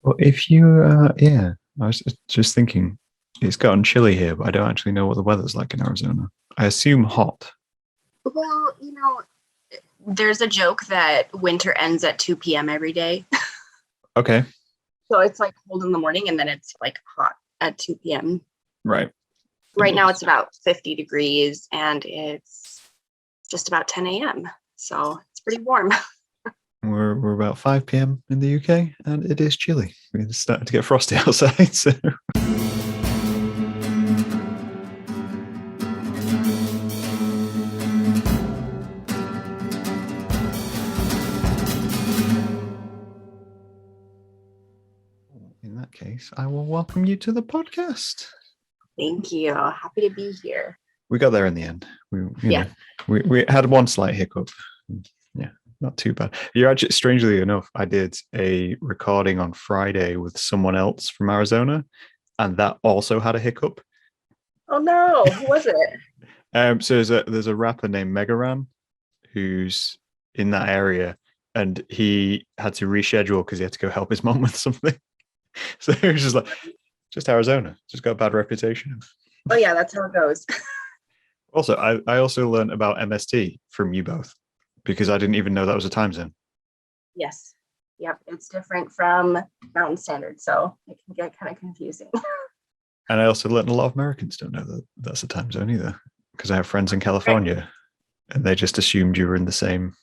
Well, if you, yeah, I was just thinking, it's gotten chilly here, but I don't actually know what the weather's like in Arizona. I assume hot. Well, there's a joke that winter ends at 2 p.m. every day. Okay, So it's like cold in the morning and then it's like hot at 2 p.m. right. It Right now makes it's about 50 degrees and it's just about 10 a.m. So it's pretty warm. we're about 5 p.m. in the UK, and it is chilly. It's starting to get frosty outside. So in that case, I will welcome you to the podcast. Thank you. Happy to be here. We got there in the end. Yeah. We had one slight hiccup. Yeah, not too bad. You're actually, strangely enough, I did a recording on Friday with someone else from Arizona, and that also had a hiccup. Oh no, who was it? So there's a rapper named Megaran who's in that area, and he had to reschedule because he had to go help his mom with something. So it was just like, just Arizona, just got a bad reputation. Oh yeah, that's how it goes. Also, I also learned about MST from you both because I didn't even know that was a time zone. Yes. Yep. It's different from Mountain Standard, so it can get kind of confusing. And I also learned a lot of Americans don't know that that's a time zone either, because I have friends in Right. California and they just assumed you were in the same.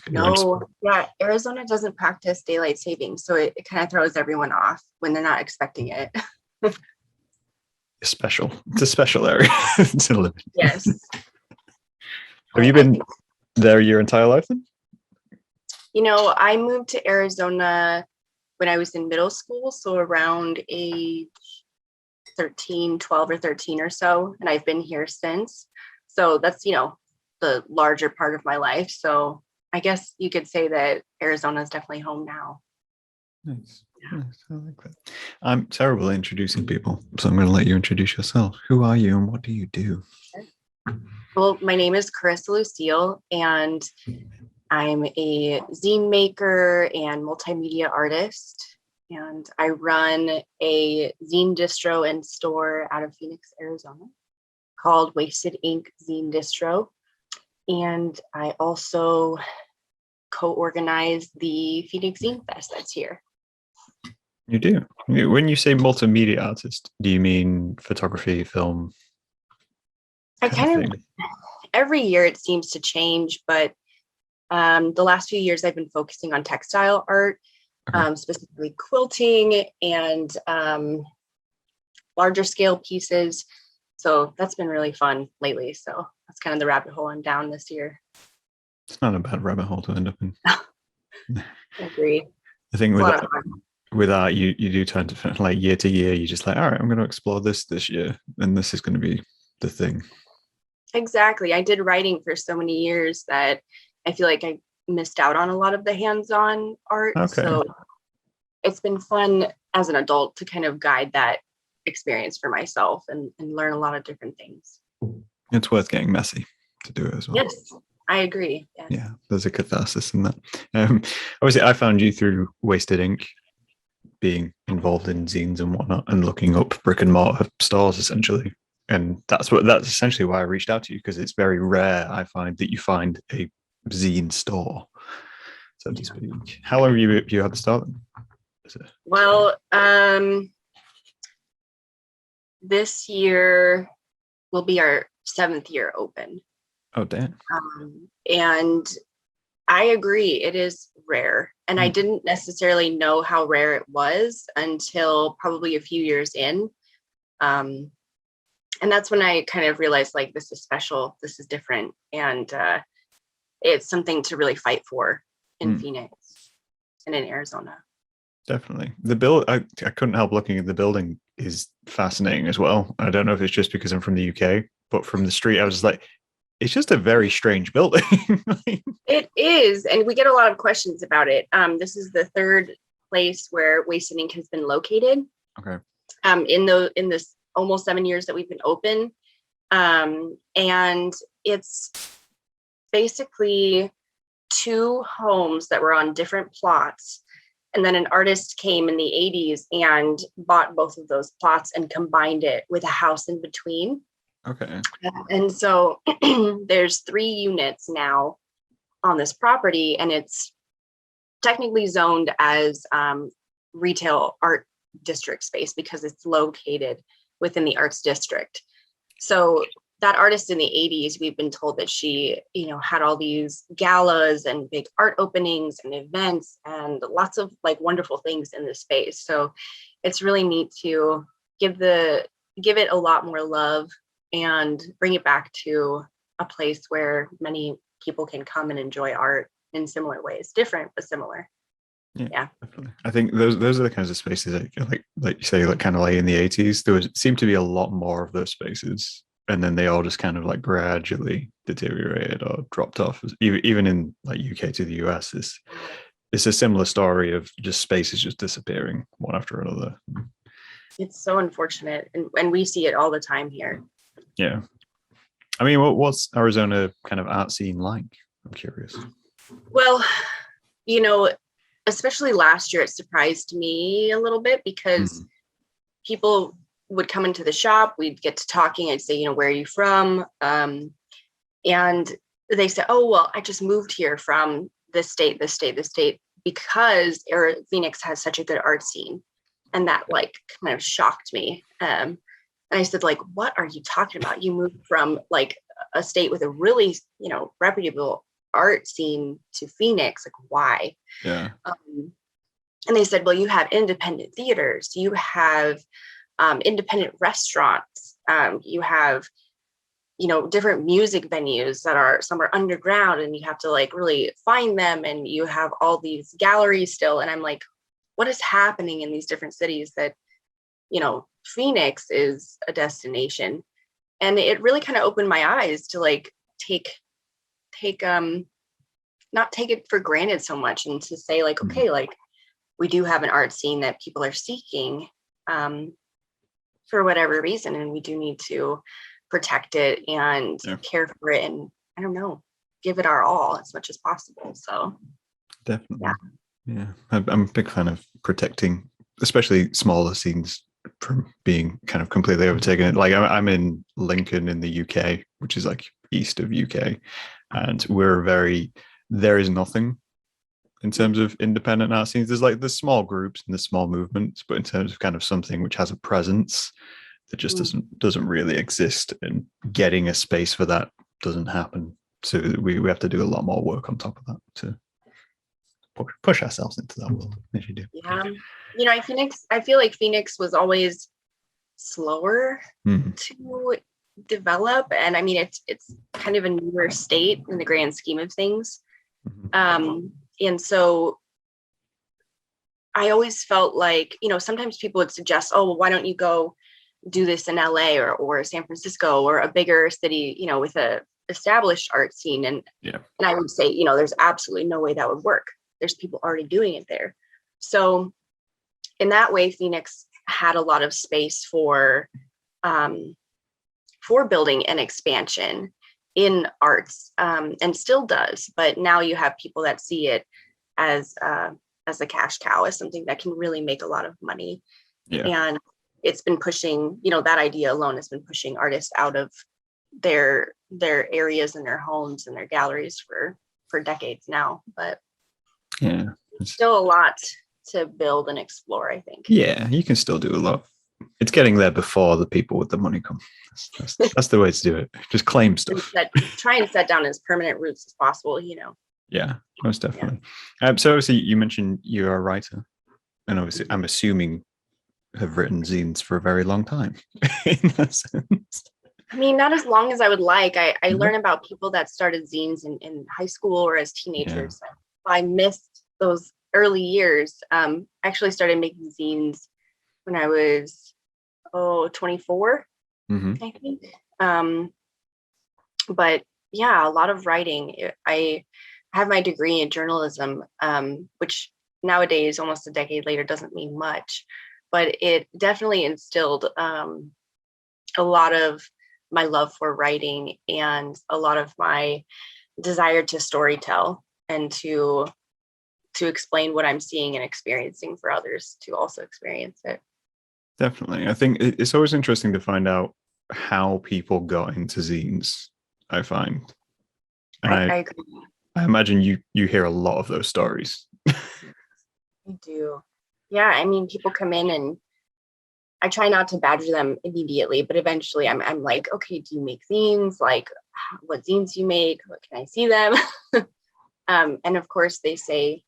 No, yeah, Arizona doesn't practice daylight savings, so it kind of throws everyone off when they're not expecting it. It's special. It's a special area to live in. Yes. Have you been there your entire life then? I moved to Arizona when I was in middle school, so around age 12 or 13 or so, and I've been here since. So that's, the larger part of my life. So I guess you could say that Arizona is definitely home now. Nice. Yeah. Nice. I like that. I'm terrible at introducing people, so I'm going to let you introduce yourself. Who are you and what do you do? Well, my name is Charissa Lucille, and I'm a zine maker and multimedia artist. And I run a zine distro and store out of Phoenix, Arizona called Wasted Ink Zine Distro. And I also co-organize the Phoenix Zine Fest that's here. You do. When you say multimedia artist, do you mean photography, film? I kind of, every year it seems to change, but the last few years I've been focusing on textile art, specifically quilting and larger scale pieces. So that's been really fun lately. So that's kind of the rabbit hole I'm down this year. It's not a bad rabbit hole to end up in. Agreed. I think with art, you do tend to, like, year to year, you're just like, all right, I'm going to explore this year, and this is going to be the thing. Exactly. I did writing for so many years that I feel like I missed out on a lot of the hands-on art. Okay. So it's been fun as an adult to kind of guide that experience for myself and learn a lot of different things. It's worth getting messy to do it as well. Yes, I agree. Yes. Yeah, there's a catharsis in that. Obviously, I found you through Wasted Ink, being involved in zines and whatnot, and looking up brick and mortar stores essentially. And that's essentially why I reached out to you, because it's very rare, I find, that you find a zine store, so to speak. How long have you had the store then? Well, this year will be our 7th year open. Oh, damn. And I agree, it is rare. And I didn't necessarily know how rare it was until probably a few years in. And that's when I kind of realized, like, this is special, this is different. And it's something to really fight for in Phoenix and in Arizona. Definitely. I couldn't help looking at the building is fascinating as well. I don't know if it's just because I'm from the UK, but from the street, I was just like, it's just a very strange building. It is. And we get a lot of questions about it. This is the 3rd place where Wasted Ink has been located. Okay. In this almost 7 years that we've been open. And it's basically 2 homes that were on different plots And then an artist came in the 80s and bought both of those plots and combined it with a house in between. Okay. And so there's 3 units now on this property, and it's technically zoned as retail art district space because it's located within the arts district. So that artist in the 80s, we've been told that she, had all these galas and big art openings and events and lots of like wonderful things in this space. So it's really neat to give it a lot more love and bring it back to a place where many people can come and enjoy art in similar ways, different but similar. Yeah. Definitely. I think those are the kinds of spaces like you say, like kind of like in the 80s, seemed to be a lot more of those spaces, and then they all just kind of like gradually deteriorated or dropped off. Even in like UK to the US, it's a similar story of just spaces just disappearing one after another. It's so unfortunate, and we see it all the time here. Yeah. I mean, what's Arizona kind of art scene like? I'm curious. Well, especially last year, it surprised me a little bit because people would come into the shop, we'd get to talking, I'd say, where are you from? And they said, oh, well, I just moved here from this state, because Phoenix has such a good art scene. And that like kind of shocked me. And I said, like, what are you talking about? You moved from like a state with a really, reputable art scene to Phoenix. Like, why? Yeah. And they said, well, you have independent theaters, you have independent restaurants, you have, different music venues some are underground and you have to like really find them. And you have all these galleries still. And I'm like, what is happening in these different cities that, Phoenix is a destination? And it really kind of opened my eyes to like not take it for granted so much, and to say like, okay, like we do have an art scene that people are seeking for whatever reason, and we do need to protect it and care for it, and I don't know, give it our all as much as possible. So definitely. Yeah. I'm a big fan of protecting, especially smaller scenes from being kind of completely overtaken. Like I'm in Lincoln in the UK, which is like east of UK, and there is nothing in terms of independent art scenes. There's like the small groups and the small movements, but in terms of kind of something which has a presence that just doesn't really exist, and getting a space for that doesn't happen. So we have to do a lot more work on top of that to push ourselves into that world, if you do. Yeah. I feel like Phoenix was always slower to develop. And I mean, it's kind of a newer state in the grand scheme of things. And so I always felt like, sometimes people would suggest, oh, well, why don't you go do this in LA or San Francisco or a bigger city, with a established art scene. And I would say, there's absolutely no way that would work. There's people already doing it there. So in that way, Phoenix had a lot of space for building and expansion in arts, and still does. But now you have people that see it as a cash cow, as something that can really make a lot of money. And it's been pushing, that idea alone has been pushing artists out of their areas and their homes and their galleries for decades now. But it's still a lot to build and explore, I think. Yeah, you can still do a lot. It's getting there before the people with the money come. That's the way to do it. Just claim stuff. Try and set down as permanent roots as possible, Yeah, most definitely. So obviously you mentioned you're a writer, and obviously I'm assuming have written zines for a very long time in that sense. I mean, not as long as I would like. I learn about people that started zines in high school or as teenagers. I missed those early years. I actually started making zines when I was 24, I think. But yeah, a lot of writing. I have my degree in journalism, which nowadays, almost a decade later, doesn't mean much, but it definitely instilled a lot of my love for writing and a lot of my desire to storytell and to to explain what I'm seeing and experiencing for others to also experience it. Definitely. I think it's always interesting to find out how people got into zines, I find. And I agree. I imagine you hear a lot of those stories. I do. Yeah, I mean, people come in and I try not to badger them immediately, but eventually I'm like, okay, do you make zines? Like, what zines do you make? What can I see them? And of course they say,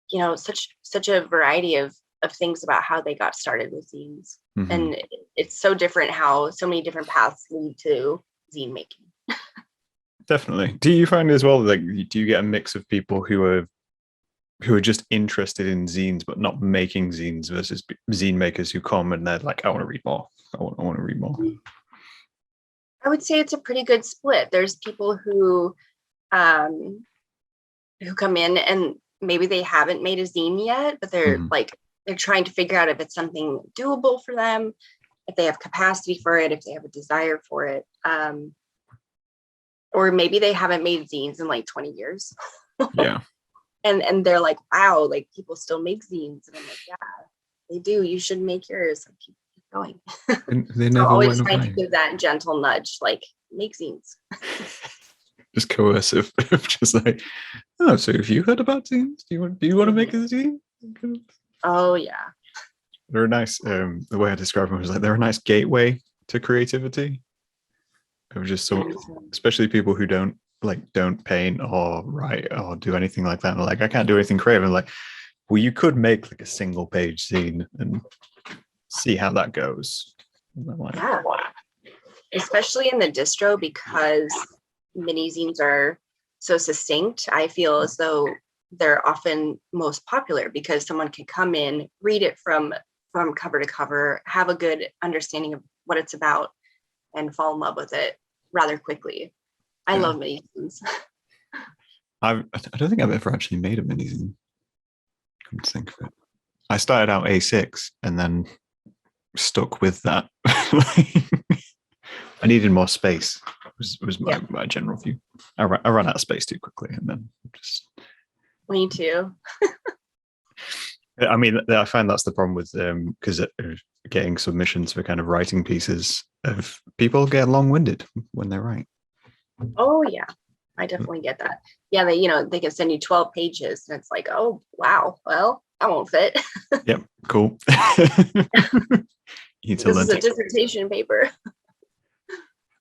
you know, such a variety of things about how they got started with zines. Mm-hmm. And it's so different how so many different paths lead to zine making. Definitely. Do you find as well, like, do you get a mix of people who are just interested in zines but not making zines versus zine makers who come and they're like, I want to read more. I want to read more. I would say it's a pretty good split. There's people who come in and maybe they haven't made a zine yet, but they're like, they're trying to figure out if it's something doable for them, if they have capacity for it, if they have a desire for it. Or maybe they haven't made zines in like 20 years. Yeah. And they're like, wow, like people still make zines. And I'm like, yeah, they do. You should make yours. And keep going. And they So never always went trying away. to give that gentle nudge, like make zines. Just coercive, just like, oh, so have you heard about zines? Do you want to make a zine? Oh yeah. They're a nice. The way I describe them was like they're a nice gateway to creativity. Of just so, especially people who don't paint or write or do anything like that. And like, I can't do anything creative. And like, well, you could make like a single page zine and see how that goes. Like, yeah. Especially in the distro, because mini zines are so succinct, I feel as though they're often most popular because someone can come in, read it from cover to cover, have a good understanding of what it's about, and fall in love with it rather quickly. I love mini zines. I don't think I've ever actually made a mini zine. Couldn't think of it. I started out A6 and then stuck with that. I needed more space. Was my general view. I ran out of space too quickly, and then just. Me too. I mean, I find that's the problem with because getting submissions for kind of writing pieces of people get long-winded when they write. Oh yeah, I definitely get that. Yeah, they can send you 12 pages, and it's like, oh wow, well that won't fit. Yep, cool. This is a dissertation paper.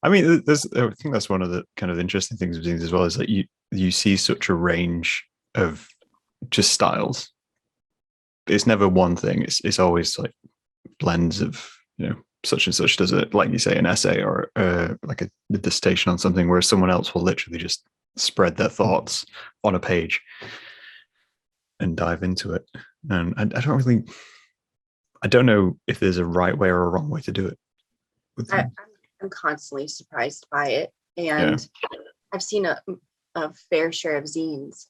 I mean, I think that's one of the kind of interesting things of zines as well, is that you see such a range of just styles. It's never one thing. It's always like blends of, such and such does it, like you say, an essay or like a dissertation on something, whereas someone else will literally just spread their thoughts on a page and dive into it. And I don't know if there's a right way or a wrong way to do it. I'm constantly surprised by it, and I've seen a fair share of zines.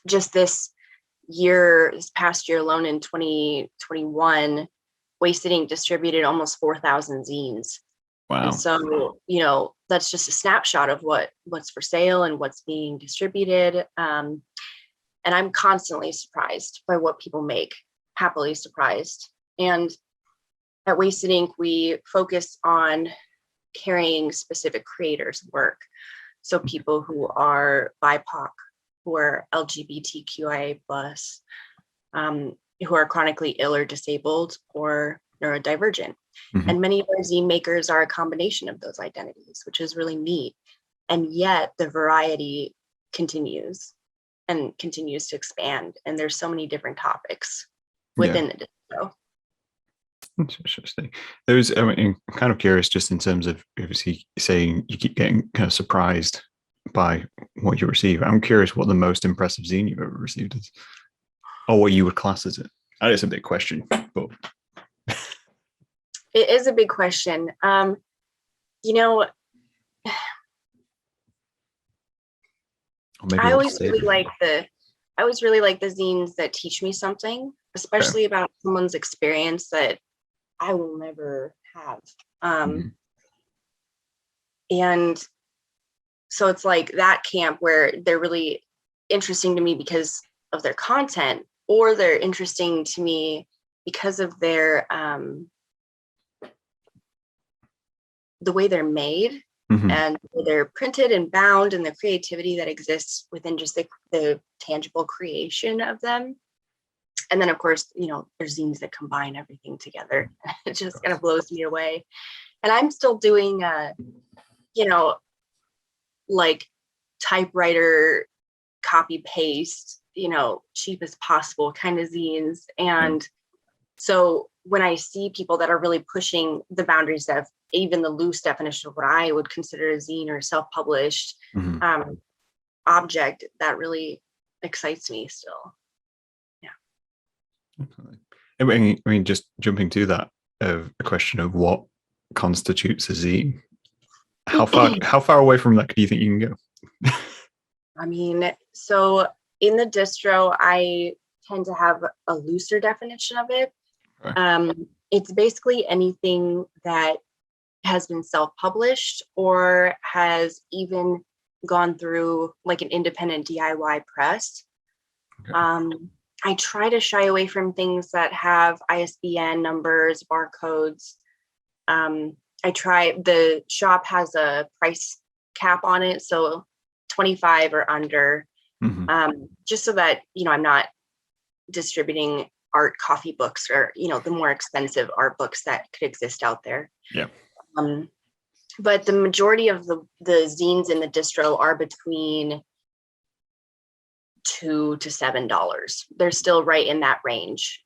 Just this past year alone in 2021, Wasted Ink distributed almost 4,000 zines. Wow! And so that's just a snapshot of what's for sale and what's being distributed. And I'm constantly surprised by what people make. Happily surprised. And at Wasted Ink, we focus on carrying specific creators' work. So people who are BIPOC, who are LGBTQIA+, who are chronically ill or disabled or neurodivergent. Mm-hmm. And many of our zine makers are a combination of those identities, which is really neat. And yet the variety continues to expand. And there's so many different topics within the distro. Interesting. I'm kind of curious, just in terms of obviously saying you keep getting kind of surprised by what you receive. I'm curious what the most impressive zine you've ever received is, or what you would class as it. I know it's a big question, but it is a big question. I always really like the zines that teach me something, especially about someone's experience that I will never have. And so it's like that camp where they're really interesting to me because of their content, or they're interesting to me because of their the way they're made, and they're printed and bound, and the creativity that exists within just the tangible creation of them. And then, of course, there's zines that combine everything together. It just kind of blows me away. And I'm still doing, like typewriter, copy paste, cheap as possible kind of zines. And so when I see people that are really pushing the boundaries of even the loose definition of what I would consider a zine or self-published object, that really excites me still. Definitely. I mean, just jumping to that, a question of what constitutes a zine. How far away from that do you think you can go? I mean, so in the distro, I tend to have a looser definition of it. Right. It's basically anything that has been self-published or has even gone through like an independent DIY press. Okay. I try to shy away from things that have ISBN numbers, barcodes. The shop has a price cap on it, so 25 or under, just so that, I'm not distributing art coffee books or, the more expensive art books that could exist out there. Yeah. But the majority of the zines in the distro are between $2 to $7. They're still right in that range.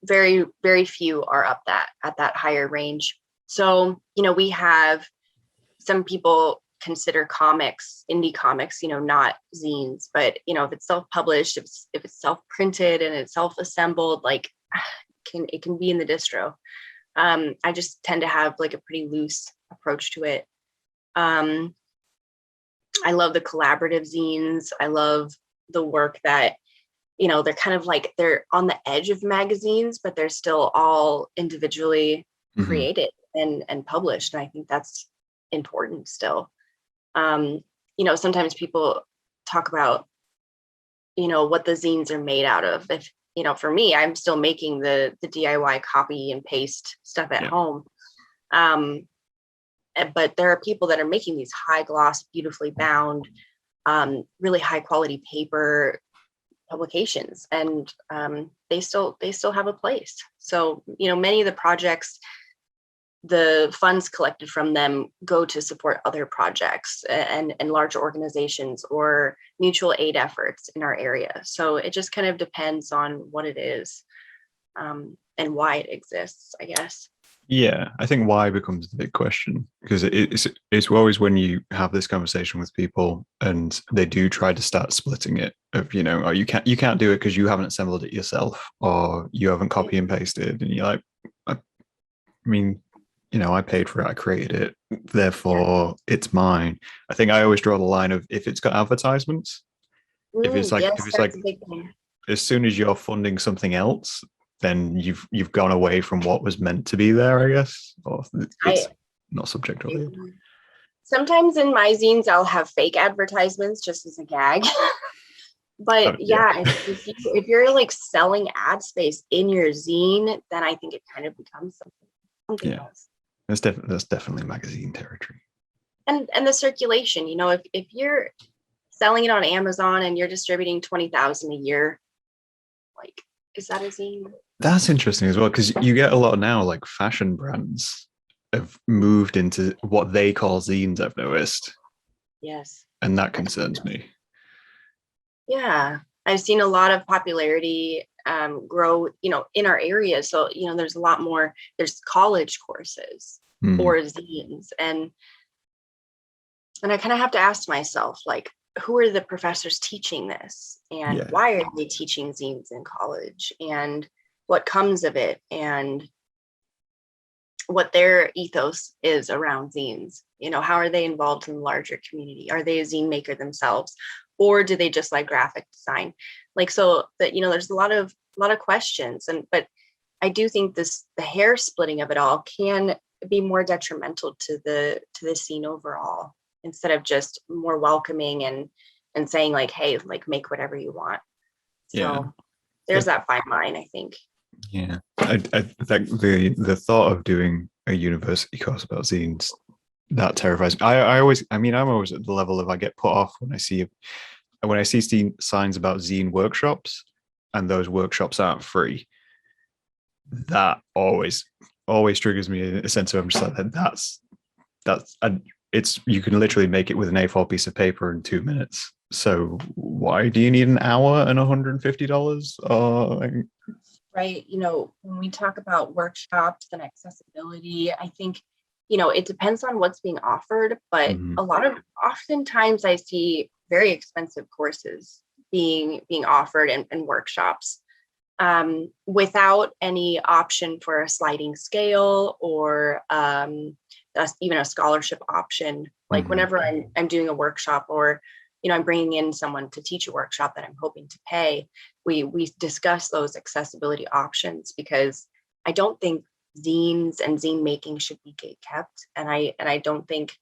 Very, very few are at that higher range. So, we have some people consider comics, indie comics, not zines, but, if it's self-published, if it's self-printed and it's self-assembled, like it can be in the distro. I just tend to have like a pretty loose approach to it. I love the collaborative zines. I love the work that, they're kind of like, they're on the edge of magazines, but they're still all individually created and published. And I think that's important still. Sometimes people talk about, what the zines are made out of. If, for me, I'm still making the DIY copy and paste stuff at home. But there are people that are making these high gloss, beautifully bound, really high quality paper publications, and they still have a place. So, many of the projects, the funds collected from them go to support other projects and larger organizations or mutual aid efforts in our area. So it just kind of depends on what it is and why it exists, I guess. Yeah, I think why becomes the big question, because it's always when you have this conversation with people and they do try to start splitting it of, oh, you can't do it because you haven't assembled it yourself or you haven't copy and pasted, and you're like, I mean, I paid for it, I created it, therefore it's mine. I think I always draw the line of if it's got advertisements, if it's like as soon as you're funding something else, then you've gone away from what was meant to be there, I guess. Or it's not subjective. Sometimes in my zines, I'll have fake advertisements just as a gag. But if you're like selling ad space in your zine, then I think it kind of becomes something else. That's definitely magazine territory. And the circulation, if you're selling it on Amazon and you're distributing 20,000 a year, like, is that a zine? That's interesting as well, because you get a lot of now, like fashion brands have moved into what they call zines, I've noticed. Yes. And that concerns me. Yeah. I've seen a lot of popularity grow, in our area. So, there's a lot more, there's college courses or zines. And I kind of have to ask myself, like, who are the professors teaching this? And why are they teaching zines in college? And what comes of it? And what their ethos is around zines? How are they involved in the larger community? Are they a zine maker themselves? Or do they just like graphic design? Like, so that, there's a lot of questions. But I do think the hair splitting of it all can be more detrimental to the scene overall, instead of just more welcoming and and saying like, hey, like make whatever you want. Yeah. So there's that fine line, I think. Yeah. I think the thought of doing a university course about zines, that terrifies me. I'm always at the level of I get put off when I see signs about zine workshops and those workshops aren't free. That always triggers me a sense of I'm just like it's you can literally make it with an A4 piece of paper in 2 minutes. So why do you need an hour and $150? Right. When we talk about workshops and accessibility, I think, it depends on what's being offered, but oftentimes I see very expensive courses being offered in workshops without any option for a sliding scale or even a scholarship option. Like whenever I'm doing a workshop or, I'm bringing in someone to teach a workshop that I'm hoping to pay, we discuss those accessibility options, because I don't think zines and zine making should be gatekept. And I don't think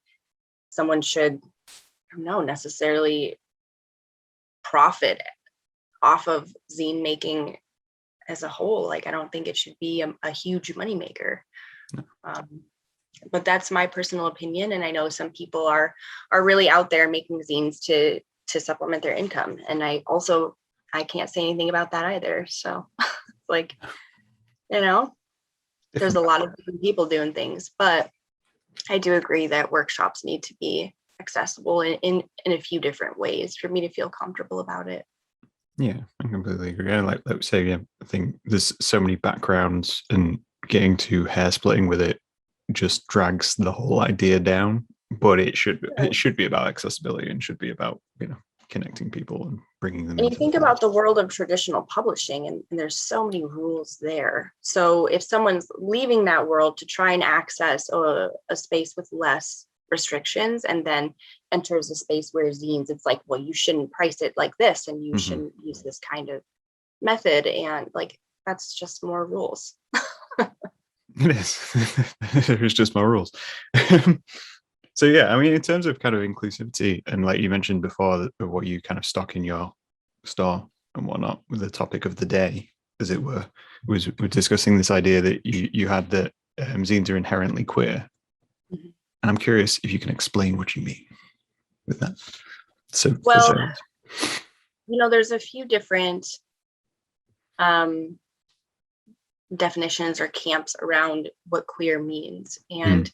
someone should, necessarily profit off of zine making as a whole. Like, I don't think it should be a huge moneymaker. But that's my personal opinion. And I know some people are really out there making zines to supplement their income. And I can't say anything about that either. So like, there's a lot of people doing things, but I do agree that workshops need to be accessible in a few different ways for me to feel comfortable about it. Yeah, I completely agree. And like we say, I think there's so many backgrounds, and getting to hair splitting with it just drags the whole idea down. But it should be about accessibility and should be about connecting people and bringing them. And you think about the world of traditional publishing, and there's so many rules there. So if someone's leaving that world to try and access a space with less restrictions and then enters a space where zines, it's like, well, you shouldn't price it like this and you shouldn't use this kind of method, and like that's just more rules. It is. There's just more rules. So yeah, I mean, in terms of kind of inclusivity, and like you mentioned before, what you kind of stock in your store and whatnot, with the topic of the day, as it were, we're discussing this idea that you had that zines are inherently queer. And I'm curious if you can explain what you mean with that. So, well, there's a few different definitions or camps around what queer means. And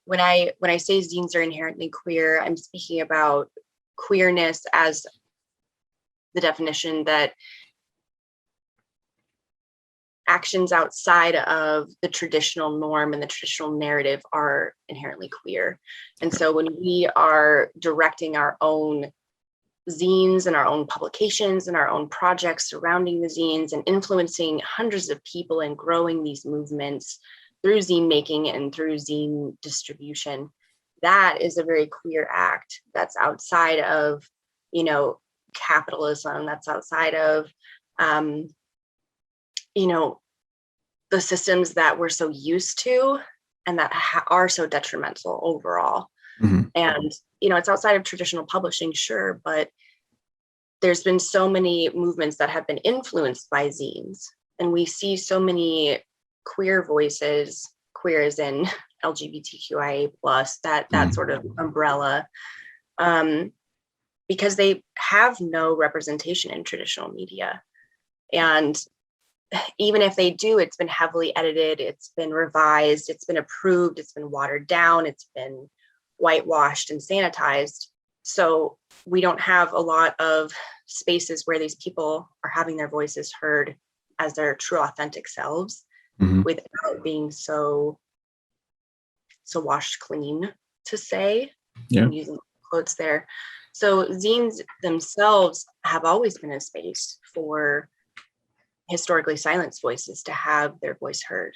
when I say zines are inherently queer, I'm speaking about queerness as the definition that actions outside of the traditional norm and the traditional narrative are inherently queer. And so when we are directing our own zines and our own publications and our own projects surrounding the zines and influencing hundreds of people and growing these movements through zine making and through zine distribution, that is a very queer act. That's outside of, capitalism. That's outside of, the systems that we're so used to and that are so detrimental overall. And, it's outside of traditional publishing, sure, but there's been so many movements that have been influenced by zines, and we see so many queer voices, queer as in LGBTQIA+, that sort of umbrella, because they have no representation in traditional media. And even if they do, it's been heavily edited, it's been revised, it's been approved, it's been watered down, it's been whitewashed and sanitized. So we don't have a lot of spaces where these people are having their voices heard as their true authentic selves, without being so washed clean, to say. I'm using quotes there. So zines themselves have always been a space for historically silenced voices to have their voice heard.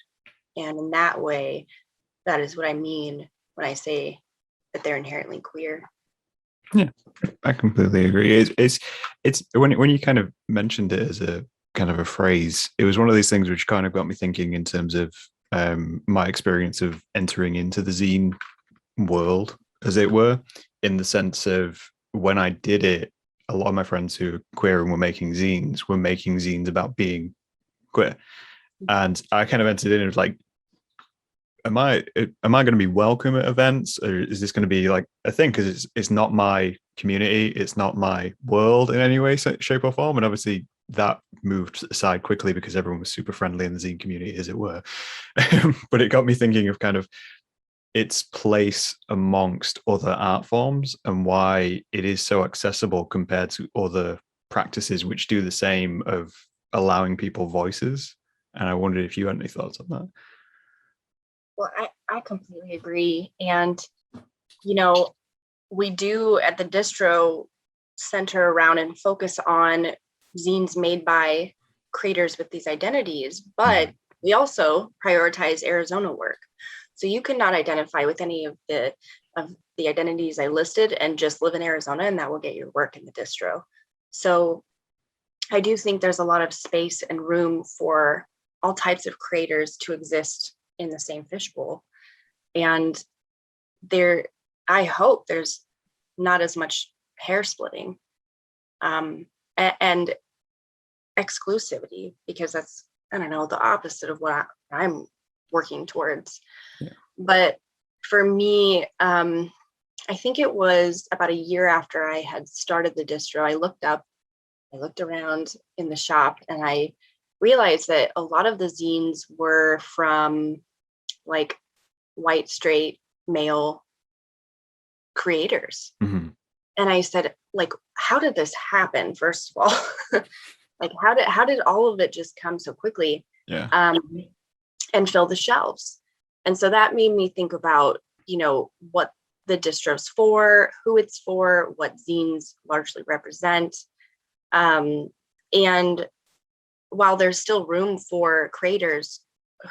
And in that way, that is what I mean when I say that they're inherently queer. Yeah, I completely agree. It's when you kind of mentioned it as a kind of a phrase, it was one of these things which kind of got me thinking in terms of my experience of entering into the zine world, as it were, in the sense of when I did it, a lot of my friends who are queer and were making zines about being queer. And I kind of entered in as like, am I going to be welcome at events, or is this going to be like a thing? Because it's not my community, it's not my world in any way, shape, or form. And obviously that moved aside quickly because everyone was super friendly in the zine community, as it were. But it got me thinking of kind of its place amongst other art forms and why it is so accessible compared to other practices which do the same of allowing people voices. And I wondered if you had any thoughts on that. Well, I completely agree. And, we do at the distro center around and focus on zines made by creators with these identities, but we also prioritize Arizona work. So you cannot identify with any of the identities I listed and just live in Arizona, and that will get your work in the distro. So I do think there's a lot of space and room for all types of creators to exist in the same fishbowl. And I hope there's not as much hair splitting and exclusivity, because that's, I don't know, the opposite of what I'm working towards. Yeah. But for me, I think it was about a year after I had started the distro, I looked around in the shop, and I realized that a lot of the zines were from like white, straight, male creators. Mm-hmm. And I said, like, how did this happen? First of all, like, how did all of it just come so quickly? Yeah. And fill the shelves? And so that made me think about, what the distro's for, who it's for, what zines largely represent. And while there's still room for creators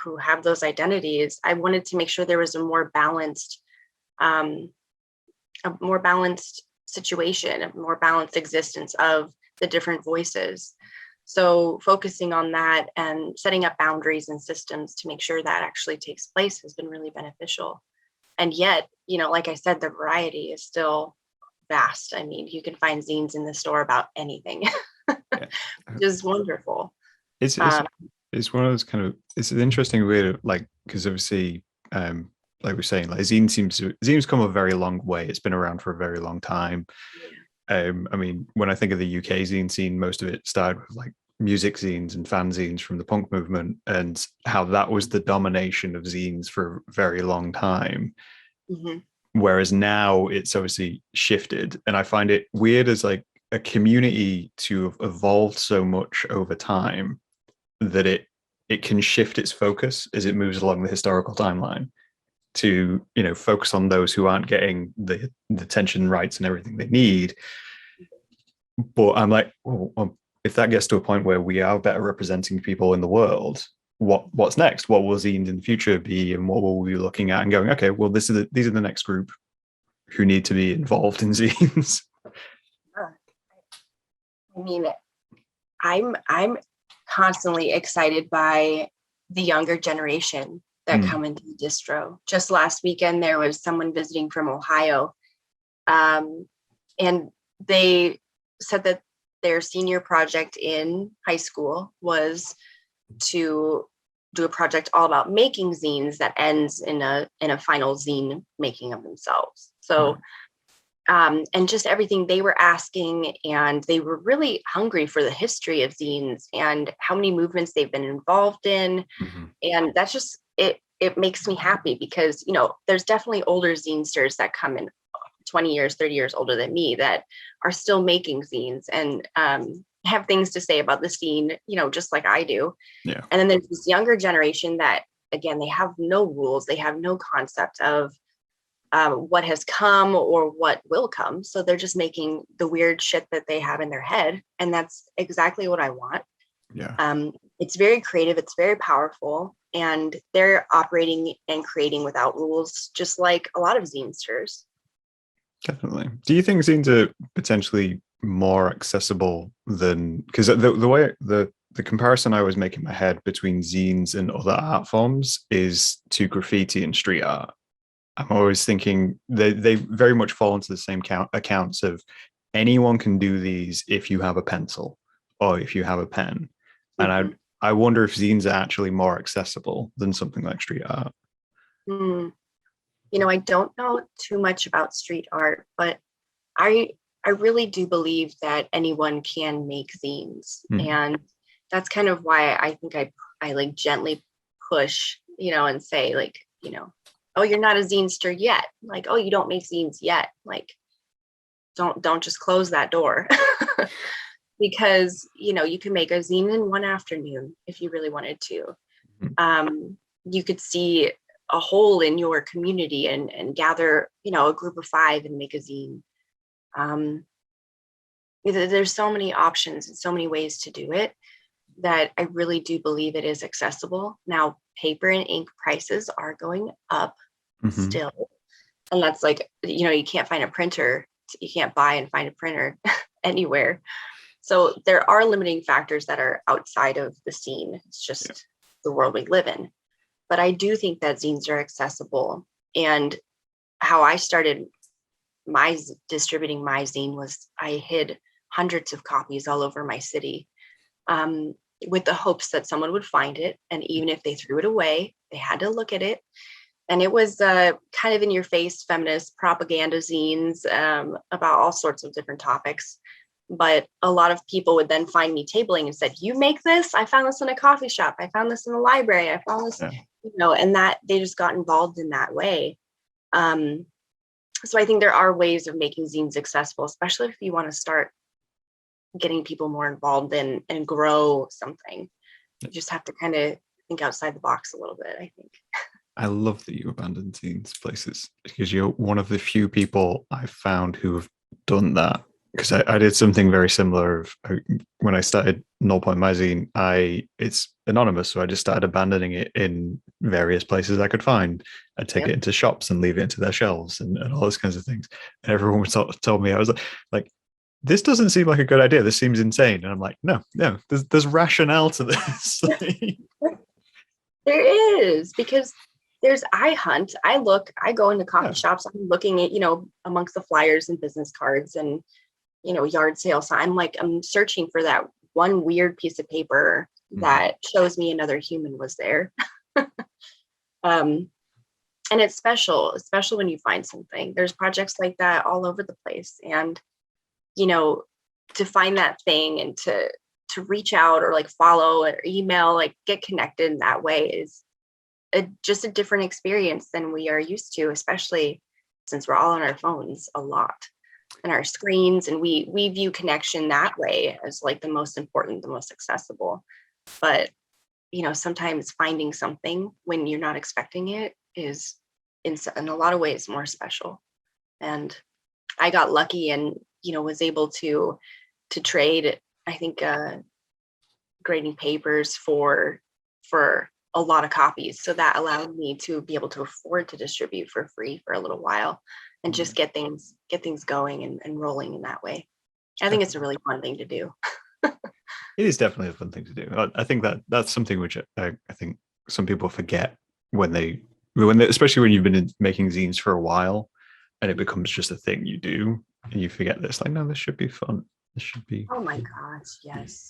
who have those identities, I wanted to make sure there was a more balanced situation, a more balanced existence of the different voices. So focusing on that and setting up boundaries and systems to make sure that actually takes place has been really beneficial. And yet, like I said, the variety is still vast. I mean, you can find zines in the store about anything, which is wonderful. It's one of those kind of, it's an interesting way to, like, because obviously, like we're saying, like zines come a very long way. It's been around for a very long time. I mean, when I think of the UK zine scene, most of it started with like music zines and fanzines from the punk movement, and how that was the domination of zines for a very long time. Mm-hmm. Whereas now it's obviously shifted, and I find it weird as like a community to have evolved so much over time that it can shift its focus as it moves along the historical timeline to, focus on those who aren't getting the attention, rights, and everything they need. But I'm like, well, if that gets to a point where we are better representing people in the world, what's next? What will zines in the future be, and what will we be looking at and going, okay, well, these are the next group who need to be involved in zines. I mean, I'm constantly excited by the younger generation that come into the distro. Just last weekend, there was someone visiting from Ohio, and they said that their senior project in high school was to do a project all about making zines that ends in a final zine making of themselves. So, and just everything they were asking, and they were really hungry for the history of zines and how many movements they've been involved in. Mm-hmm. And that's just, it makes me happy because, there's definitely older zinesters that come in 20 years, 30 years older than me that are still making zines and have things to say about the scene, just like I do. Yeah. And then there's this younger generation that, again, they have no rules. They have no concept of what has come or what will come. So they're just making the weird shit that they have in their head. And that's exactly what I want. Yeah. It's very creative. It's very powerful. And they're operating and creating without rules, just like a lot of zinesters. Definitely. Do you think zines are potentially more accessible than, because the way the comparison I was making in my head between zines and other art forms is to graffiti and street art. I'm always thinking they very much fall into the same accounts of anyone can do these if you have a pencil or if you have a pen. And Mhm. I wonder if zines are actually more accessible than something like street art. Mm. I don't know too much about street art, but I I really do believe that anyone can make zines, Mm. and that's kind of why I think I like gently push, and say like, oh, you're not a zinester yet. Like, oh, you don't make zines yet. Like, don't just close that door. Because you can make a zine in one afternoon if you really wanted to. Mm. You could see a hole in your community and gather a group of 5 and make a zine. There's so many options and so many ways to do it that I really do believe it is accessible. Now, paper and ink prices are going up Mhm. still, and that's like, you can't find a printer, you can't buy and find a printer anywhere. So there are limiting factors that are outside of the scene. It's Yeah. just the world we live in. But I do think that zines are accessible. And how I started distributing my zine was I hid hundreds of copies all over my city, um, with the hopes that someone would find it. And even if they threw it away, they had to look at it. And it was kind of in your face feminist propaganda zines, about all sorts of different topics. But a lot of people would then find me tabling and said, "You make this? I found this in a coffee shop. I found this in the library. I found this," Yeah. and that they just got involved in that way. Um, so I think there are ways of making zines accessible, especially if you want to start getting people more involved in and grow something. You just have to kind of think outside the box a little bit, I think. I love that you abandoned zines places because you're one of the few people I've found who have done that. Because I did something very similar when I started Null Point Magazine. It's anonymous, so I just started abandoning it in various places I could find. I'd take Yep. it into shops and leave it into their shelves and all those kinds of things. And everyone was told me, I was like, this doesn't seem like a good idea. This seems insane. And I'm like, no, there's rationale to this. There is, because I hunt, I go into coffee Yeah. shops, I'm looking at, amongst the flyers and business cards and, yard sales. I'm searching for that one weird piece of paper that shows me another human was there. um, and it's special when you find something. There's projects like that all over the place. And, to find that thing and to reach out or like follow or email, like get connected in that way is just a different experience than we are used to, especially since we're all on our phones a lot and our screens, and we view connection that way as like the most important, the most accessible. But sometimes finding something when you're not expecting it is in a lot of ways more special. And I got lucky and was able to trade, I think, grading papers for a lot of copies. So that allowed me to be able to afford to distribute for free for a little while and just get things going and rolling in that way. I think it's a really fun thing to do. It is definitely a fun thing to do. I think that's something which I think some people forget when especially when you've been making zines for a while and it becomes just a thing you do and you forget this. Like, no, this should be fun. This should be. Oh my gosh, yes.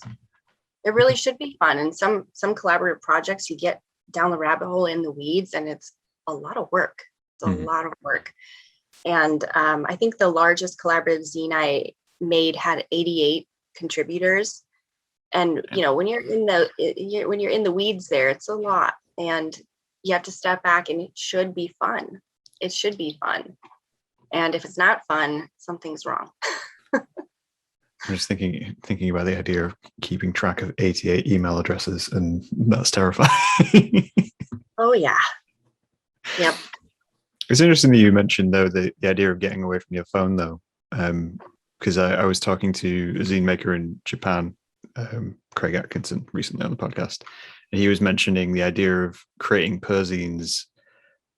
It really should be fun. And some collaborative projects, you get down the rabbit hole in the weeds and it's a lot of work. It's a lot of work. And I think the largest collaborative zine I made had 88 contributors. And when you're in the weeds there, it's a lot. And you have to step back, and it should be fun. It should be fun. And if it's not fun, something's wrong. I'm just thinking about the idea of keeping track of 88 email addresses, and that's terrifying. Oh yeah. Yep. It's interesting that you mentioned though the idea of getting away from your phone though, because I was talking to a zine maker in Japan, Craig Atkinson, recently on the podcast, and he was mentioning the idea of creating perzines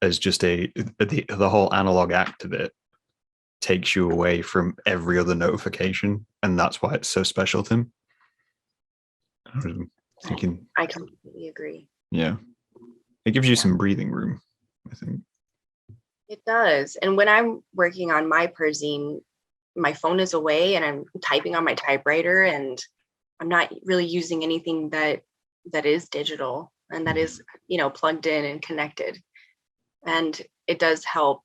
as just the whole analog act of it takes you away from every other notification, and that's why it's so special to him. I was thinking, I completely agree. yeah, it gives you some breathing room, I think. It does. And when I'm working on my perzine, my phone is away and I'm typing on my typewriter, and I'm not really using anything that is digital and that is, plugged in and connected. And it does help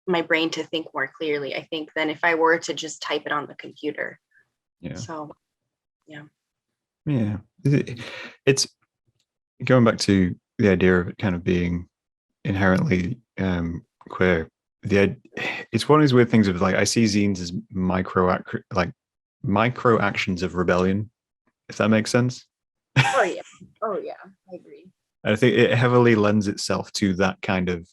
my brain to think more clearly, I think, than if I were to just type it on the computer. Yeah. So, yeah. Yeah. It's going back to the idea of it kind of being inherently queer. It's one of these weird things of like, I see zines as micro actions of rebellion, if that makes sense. Oh yeah. Oh yeah. I agree. I think it heavily lends itself to that kind of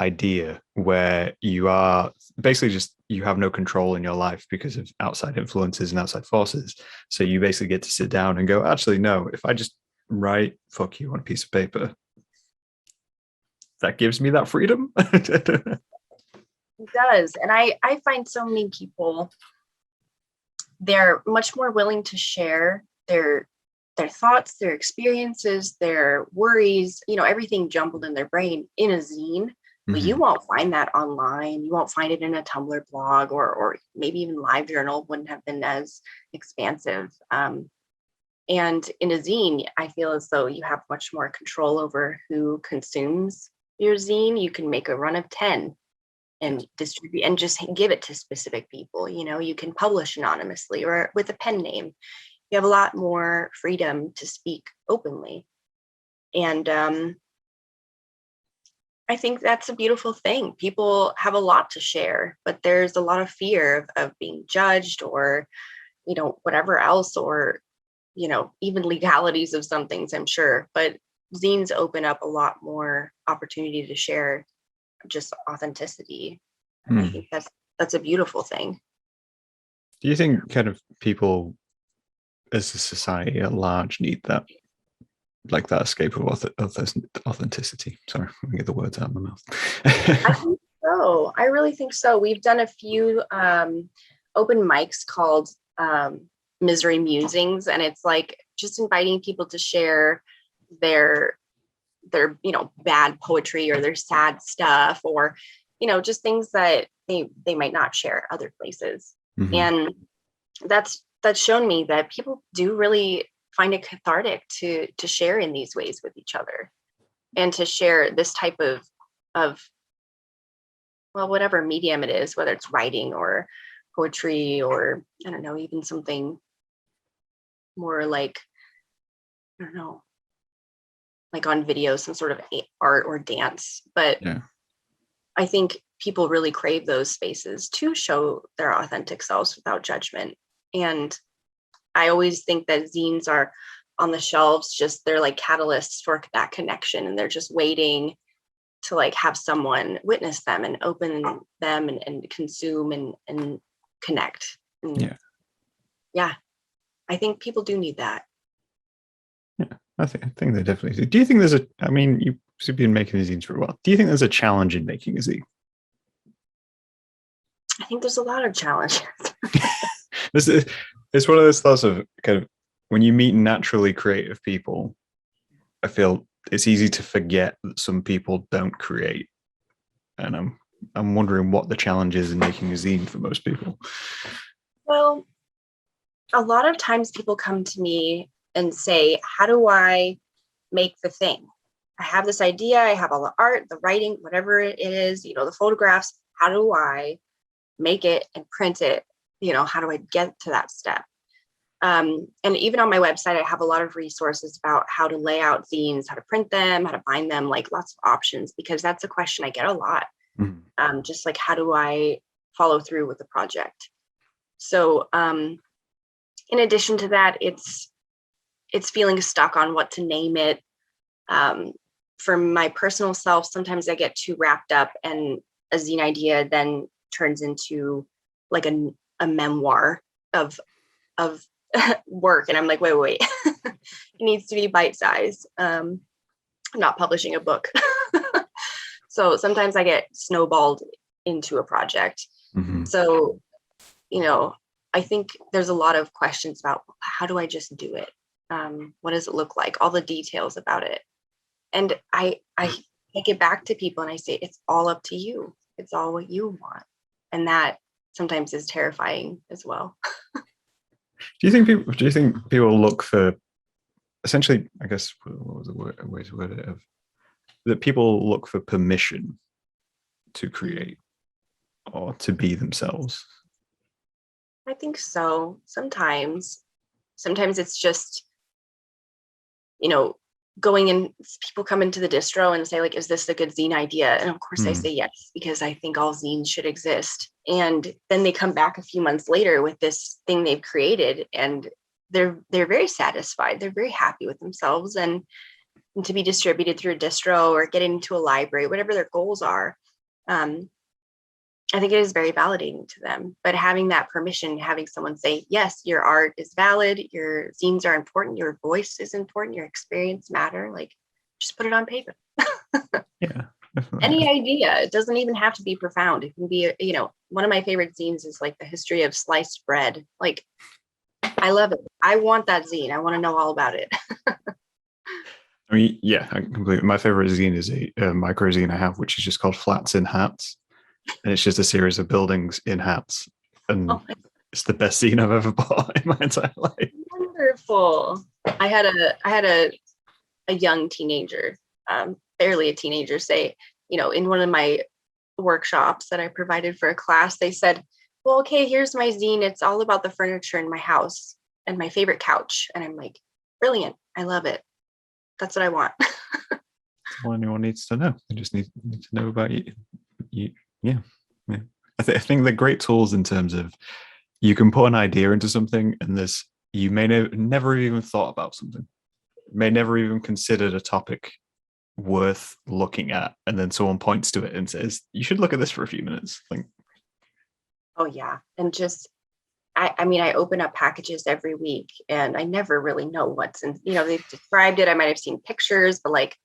idea where you are basically just, you have no control in your life because of outside influences and outside forces. So you basically get to sit down and go, actually, no, if I just write fuck you on a piece of paper, that gives me that freedom. It does. And I find so many people, they're much more willing to share their thoughts, their experiences, their worries, everything jumbled in their brain in a zine. But you won't find that online. You won't find it in a Tumblr blog, or maybe even LiveJournal wouldn't have been as expansive. And in a zine, I feel as though you have much more control over who consumes your zine. You can make a run of 10 and distribute and just give it to specific people. You can publish anonymously or with a pen name. You have a lot more freedom to speak openly. And I think that's a beautiful thing. People have a lot to share, but there's a lot of fear of being judged or, whatever else, or, even legalities of some things, I'm sure. But zines open up a lot more opportunity to share just authenticity. And I think that's a beautiful thing. Do you think kind of people as a society at large need that, like that escape of authenticity? Sorry, I'm gonna get the words out of my mouth. I think so. I really think so. We've done a few open mics called Misery Musings, and it's like just inviting people to share their bad poetry or their sad stuff, or just things that they might not share other places. And that's shown me that people do really find it cathartic to share in these ways with each other, and to share this type of well, whatever medium it is, whether it's writing or poetry, or I don't know, even something more like, I don't know, like on video, some sort of art or dance. But yeah. I think people really crave those spaces to show their authentic selves without judgment. And I always think that zines are on the shelves, they're like catalysts for that connection, and they're just waiting to like have someone witness them and open them and consume and connect. And yeah, I think people do need that. Yeah, I think they definitely do. Do you think there's you've been making zines for a while. Do you think there's a challenge in making a zine? I think there's a lot of challenges. It's one of those thoughts of kind of when you meet naturally creative people, I feel it's easy to forget that some people don't create. And I'm wondering what the challenge is in making a zine for most people. Well, a lot of times people come to me and say, how do I make the thing? I have this idea, I have all the art, the writing, whatever it is, the photographs. How do I make it and print it? How do I get to that step? And even on my website, I have a lot of resources about how to lay out zines, how to print them, how to bind them, like lots of options, because that's a question I get a lot. Just like, how do I follow through with the project? So in addition to that, it's feeling stuck on what to name it. For my personal self, sometimes I get too wrapped up, and a zine idea then turns into like a memoir of work, and I'm like, wait. It needs to be bite-sized. I'm not publishing a book. So sometimes I get snowballed into a project. So I think there's a lot of questions about, how do I just do it? What does it look like? All the details about it. And I take it back to people and I say, it's all up to you. It's all what you want. And that sometimes is terrifying as well. Do you think people look for, essentially, I guess, what was the way to word it, that people look for permission to create or to be themselves? I think so. Sometimes it's just, going in, people come into the distro and say, like, is this a good zine idea? And of course I say yes, because I think all zines should exist. And then they come back a few months later with this thing they've created, and they're very satisfied. They're very happy with themselves, and to be distributed through a distro or get into a library, whatever their goals are. I think it is very validating to them, but having that permission, having someone say, yes, your art is valid, your zines are important, your voice is important, your experience matter, like, just put it on paper. Yeah, definitely. Any idea. It doesn't even have to be profound. It can be, one of my favorite zines is like the history of sliced bread. Like, I love it. I want that zine. I want to know all about it. I mean, yeah, I completely. My favorite zine is a micro zine I have, which is just called Flats in Hats. And it's just a series of buildings in hats. And it's the best zine I've ever bought in my entire life. Wonderful. I had a young teenager, barely a teenager, say, in one of my workshops that I provided for a class, they said, well, okay, here's my zine. It's all about the furniture in my house and my favorite couch. And I'm like, brilliant. I love it. That's what I want. That's all anyone needs to know. They just need to know about you. Yeah. I think they're great tools in terms of, you can put an idea into something, and you may never even thought about something, may never even considered a topic worth looking at, and then someone points to it and says, you should look at this for a few minutes. Like, oh yeah. And just, I open up packages every week, and I never really know what's in, they've described it. I might have seen pictures, but like,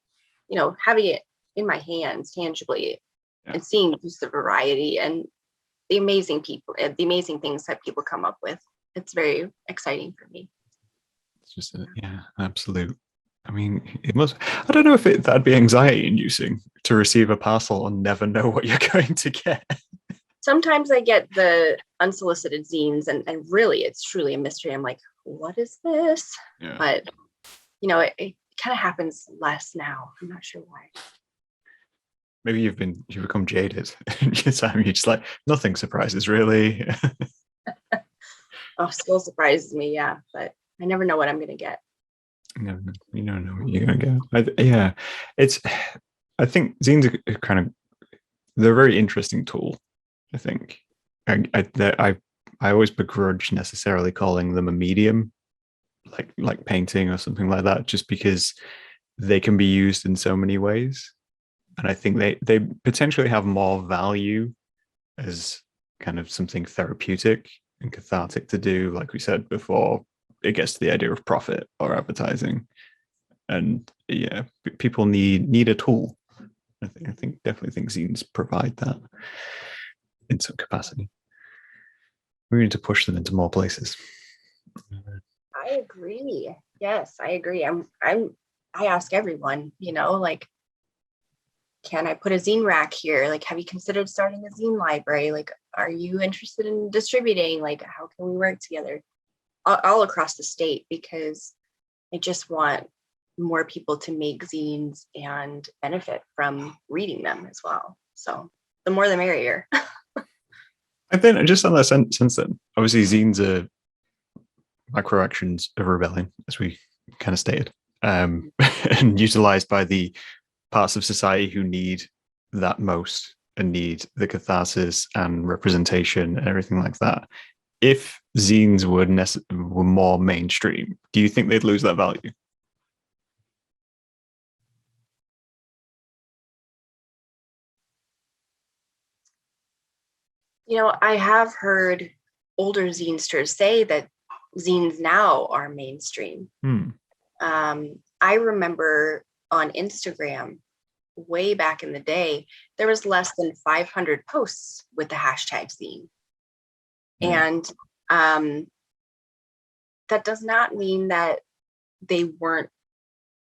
having it in my hands tangibly, and seeing just the variety and the amazing people, the amazing things that people come up with. It's very exciting for me. It's just, absolute. I mean, it must, I don't know if that'd be anxiety inducing to receive a parcel and never know what you're going to get. Sometimes I get the unsolicited zines, and really, it's truly a mystery. I'm like, what is this? Yeah. But, it kind of happens less now. I'm not sure why. Maybe you've become jaded. You're just like, nothing surprises really. Oh, still surprises me, yeah. But I never know what I'm going to get. No, you don't know what you're going to get. I think zines are they're a very interesting tool. I think I always begrudge necessarily calling them a medium, like painting or something like that, just because they can be used in so many ways. And I think they potentially have more value as kind of something therapeutic and cathartic to do, like we said before, it gets to the idea of profit or advertising. And yeah, people need a tool. I definitely think zines provide that in some capacity. We need to push them into more places. I agree. Yes, I agree. I ask everyone, like, can I put a zine rack here? Like, have you considered starting a zine library? Like, are you interested in distributing? Like, how can we work together all across the state? Because I just want more people to make zines and benefit from reading them as well. So the more the merrier. I think just on that sense then, obviously zines are microactions of rebellion, as we kind of stated, and utilized by the parts of society who need that most and need the catharsis and representation and everything like that. If zines were more mainstream, do you think they'd lose that value? I have heard older zinesters say that zines now are mainstream. I remember on Instagram, way back in the day, there was less than 500 posts with the hashtag zine. And that does not mean that they weren't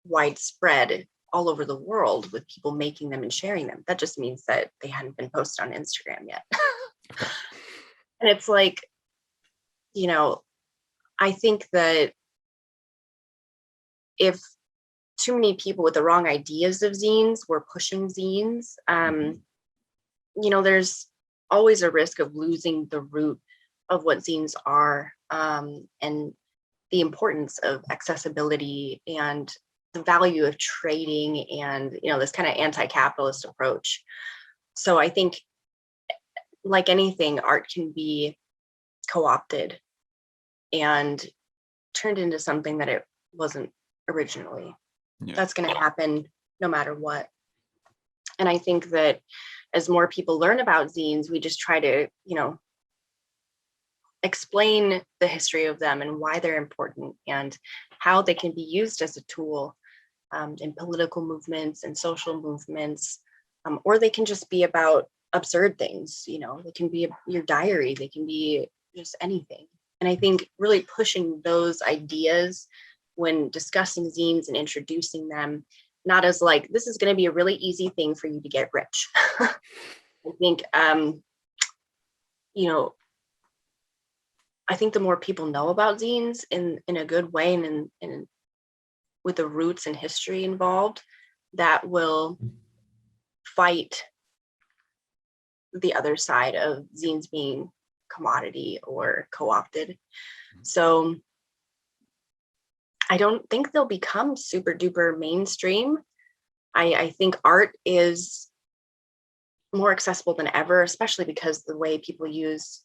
widespread all over the world with people making them and sharing them. That just means that they hadn't been posted on Instagram yet. And it's like, you know, I think that if too many people with the wrong ideas of zines were pushing zines, you know, there's always a risk of losing the root of what zines are, and the importance of accessibility and the value of trading and, you know, this kind of anti-capitalist approach. So I think, like anything, art can be co-opted and turned into something that it wasn't originally. Yeah. That's going to happen no matter what. And I think that as more people learn about zines, we just try to, you know, explain the history of them and why they're important and how they can be used as a tool in political movements and social movements, or they can just be about absurd things. You know, they can be your diary, they can be just anything. And I think really pushing those ideas when discussing zines and introducing them, not as like, this is going to be a really easy thing for you to get rich. I think, you know, I think the more people know about zines in a good way and with the roots and history involved, that will fight the other side of zines being commodity or co-opted. So I don't think they'll become super duper mainstream. I think art is more accessible than ever, especially because the way people use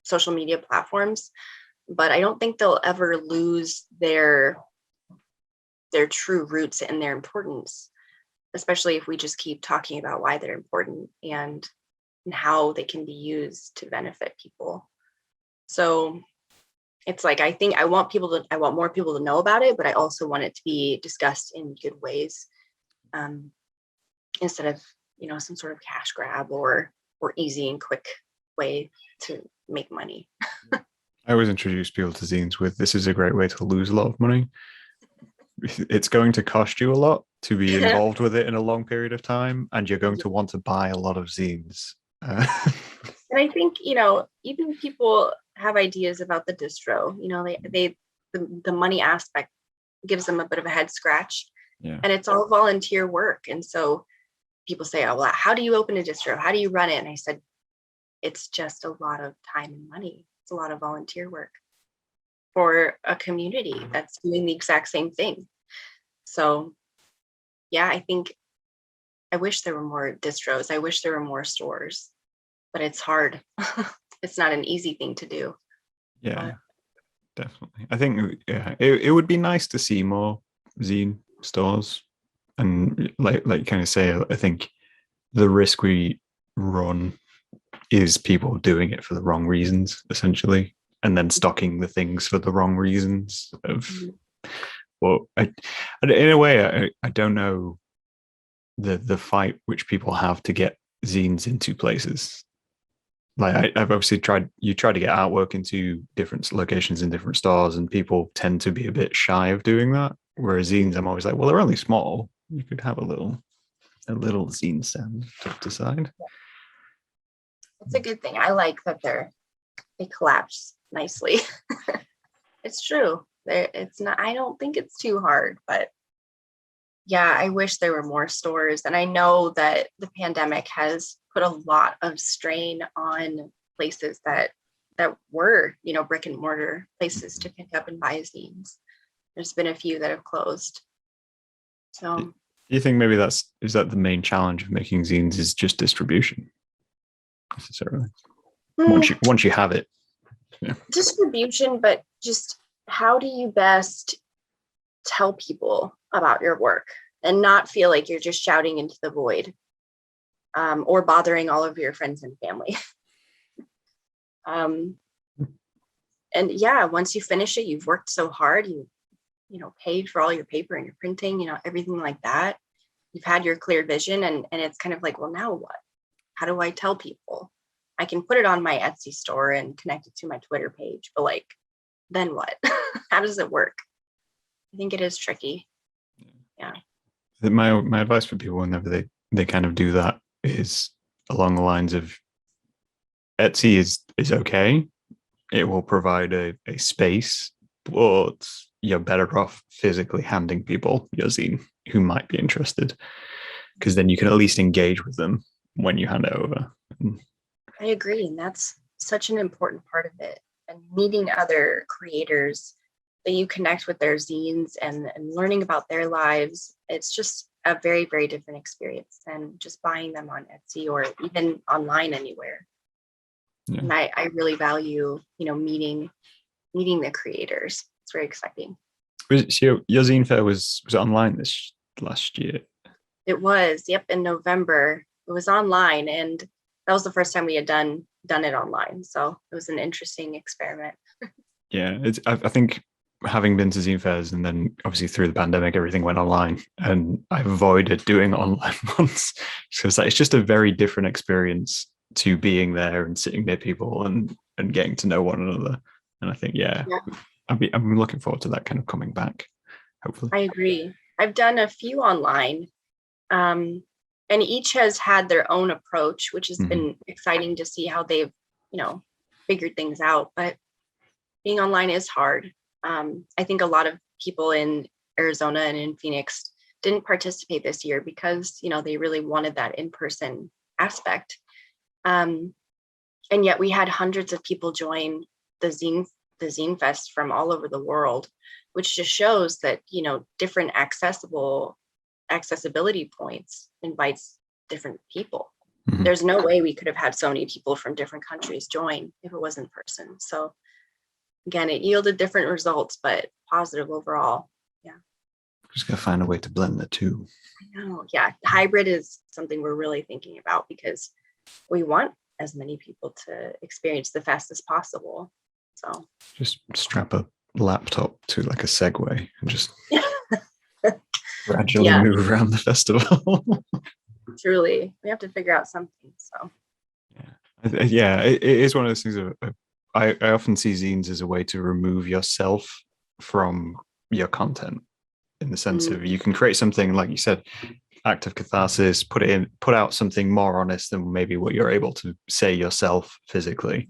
social media platforms. But I don't think they'll ever lose their true roots and their importance, especially if we just keep talking about why they're important and how they can be used to benefit people. So it's like, I think I want more people to know about it, but I also want it to be discussed in good ways, instead of, you know, some sort of cash grab or easy and quick way to make money. I always introduce people to zines with, this is a great way to lose a lot of money. It's going to cost you a lot to be involved with it in a long period of time, and you're going to want to buy a lot of zines. And I think, you know, even people have ideas about the distro, you know, the money aspect gives them a bit of a head scratch. Yeah. And it's all volunteer work. And so people say, oh, well, how do you open a distro? How do you run it? And I said, it's just a lot of time and money. It's a lot of volunteer work for a community that's doing the exact same thing. So yeah, I wish there were more distros. I wish there were more stores, but it's hard. It's not an easy thing to do. Yeah, definitely. I think it would be nice to see more zine stores, and like you kind of say, I think the risk we run is people doing it for the wrong reasons, essentially, and then stocking the things for the wrong reasons. Well, in a way, I don't know the fight which people have to get zines into places. Like I've obviously tried to get artwork into different locations in different stores, and people tend to be a bit shy of doing that. Whereas zines, I'm always like, well, they're only small. You could have a little zine stand to side. It's a good thing. I like that they collapse nicely. It's true. It's not. I don't think it's too hard, but yeah, I wish there were more stores. And I know that the pandemic has put a lot of strain on places that were, you know, brick and mortar places to pick up and buy zines. There's been a few that have closed. So do you think maybe is that the main challenge of making zines is just distribution necessarily? Once you have it. Yeah. Distribution, but just how do you best tell people about your work and not feel like you're just shouting into the void, or bothering all of your friends and family. And yeah, once you finish it, you've worked so hard, you know, paid for all your paper and your printing, you know, everything like that. You've had your clear vision, and it's kind of like, well, now what? How do I tell people? I can put it on my Etsy store and connect it to my Twitter page, but like, then what? How does it work? I think it is tricky. Yeah. My advice for people whenever they kind of do that is along the lines of, Etsy is okay. It will provide a space, but you're better off physically handing people your zine who might be interested, because then you can at least engage with them when you hand it over. I agree. And that's such an important part of it. And meeting other creators that you connect with their zines and learning about their lives, it's just a very, very different experience than just buying them on Etsy or even online anywhere. Yeah. And I really value, meeting the creators. It's very exciting. So your zine fair was it online this last year? It was, yep, in November. It was online, and that was the first time we had done it online. So it was an interesting experiment. Yeah, I think having been to zine fairs and then obviously through the pandemic, everything went online, and I avoided doing online ones because it's just a very different experience to being there and sitting near people and getting to know one another. And I think, yeah. I'm looking forward to that kind of coming back, hopefully. I agree. I've done a few online, and each has had their own approach, which has been exciting to see how they've, figured things out. But being online is hard. I think a lot of people in Arizona and in Phoenix didn't participate this year because, they really wanted that in-person aspect. And yet we had hundreds of people join the Zine Fest from all over the world, which just shows that, different accessibility points invites different people. There's no way we could have had so many people from different countries join if it was in person. So again, it yielded different results, but positive overall. Yeah. Just gotta find a way to blend the two. I know. Yeah. Hybrid is something we're really thinking about because we want as many people to experience the fest as possible. So just strap a laptop to like a Segway and just gradually move around the festival. Truly, we have to figure out something. So yeah, it is one of those things. I often see zines as a way to remove yourself from your content, in the sense of you can create something, like you said, act of catharsis, put out something more honest than maybe what you're able to say yourself physically.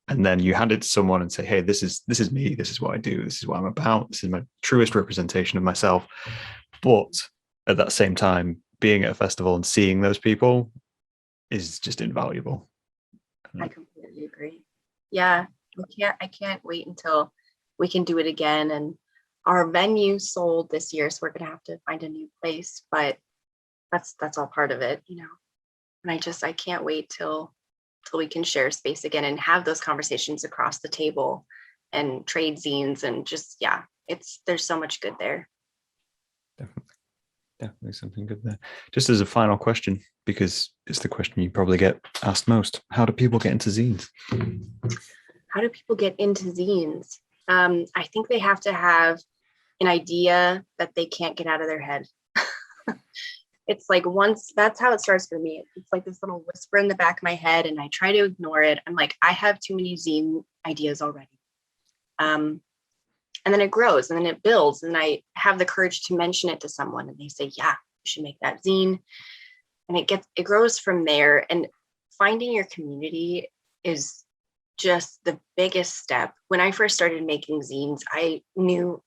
And then you hand it to someone and say, hey, this is me, this is what I do, this is what I'm about, this is my truest representation of myself. But at that same time, being at a festival and seeing those people is just invaluable. I completely agree. Yeah, I can't wait until we can do it again. And our venue sold this year, so we're gonna have to find a new place, but that's all part of it, And I can't wait till we can share space again and have those conversations across the table and trade zines and just, there's so much good there. Definitely something good there. Just as a final question, because it's the question you probably get asked most, how do people get into zines? How do people get into zines? I think they have to have an idea that they can't get out of their head. It's like that's how it starts for me. It's like this little whisper in the back of my head and I try to ignore it. I'm like, I have too many zine ideas already. And then it grows and then it builds and I have the courage to mention it to someone and they say, yeah, you should make that zine. And it grows from there. And finding your community is just the biggest step. When I first started making zines, I knew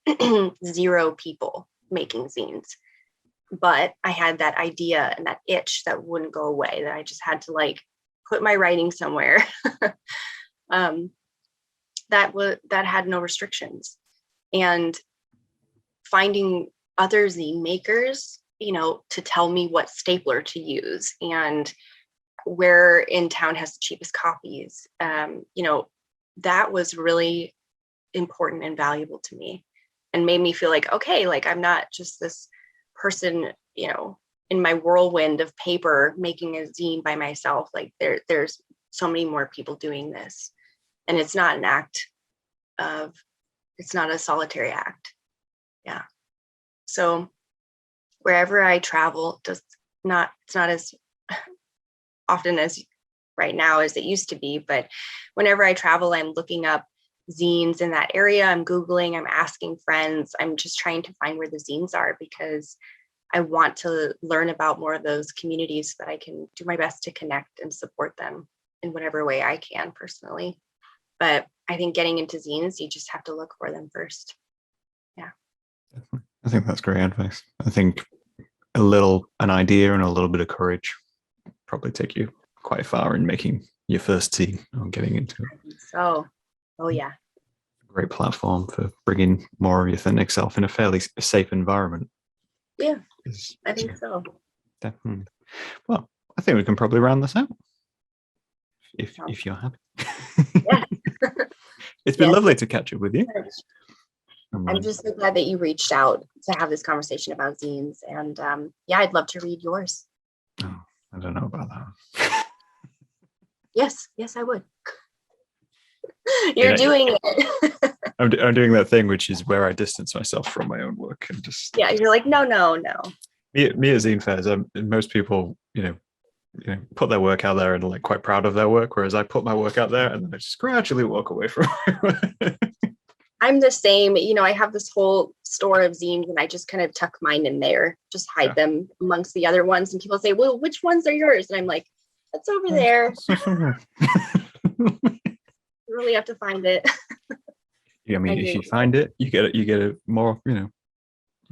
0 people making zines. But I had that idea and that itch that wouldn't go away, that I just had to put my writing somewhere. That had no restrictions. And finding other zine makers, to tell me what stapler to use and where in town has the cheapest copies, that was really important and valuable to me and made me feel like, okay, I'm not just this person, in my whirlwind of paper making a zine by myself. There's so many more people doing this, and it's not it's not a solitary act. Yeah. So wherever I travel, it's not as often as right now as it used to be, but whenever I travel, I'm looking up zines in that area. I'm Googling, I'm asking friends. I'm just trying to find where the zines are because I want to learn about more of those communities so that I can do my best to connect and support them. in whatever way I can personally. But I think getting into zines, you just have to look for them first. Yeah. Definitely. I think that's great advice. I think an idea and a little bit of courage probably take you quite far in making your first zine or getting into it. So, oh yeah. Great platform for bringing more of your authentic self in a fairly safe environment. Yeah, I think so. Definitely. Well, I think we can probably round this out if you're happy. Yeah. It's been lovely to catch up with you. I'm just so glad that you reached out to have this conversation about zines. And yeah, I'd love to read yours. Oh, I don't know about that. Yes, I would. You're doing it. I'm doing that thing, which is where I distance myself from my own work and just. Yeah, you're like, no. Me at zine fairs, most people, put their work out there and are like quite proud of their work, whereas I put my work out there and then I just gradually walk away from it. I'm the same. I have this whole store of zines and I just kind of tuck mine in there, just hide them amongst the other ones. And people say, well, which ones are yours? And I'm like, that's over there. You really have to find it. Yeah, I mean, if you find it, you get a more,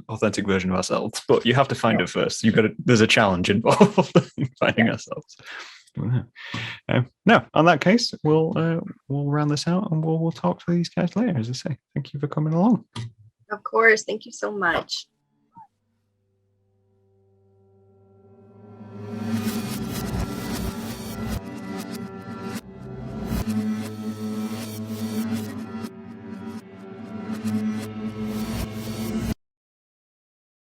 authentic version of ourselves. But you have to find it first. There's a challenge involved in finding ourselves. No, on that case, we'll round this out and we'll talk to these guys later. As I say, thank you for coming along. Of course. Thank you so much.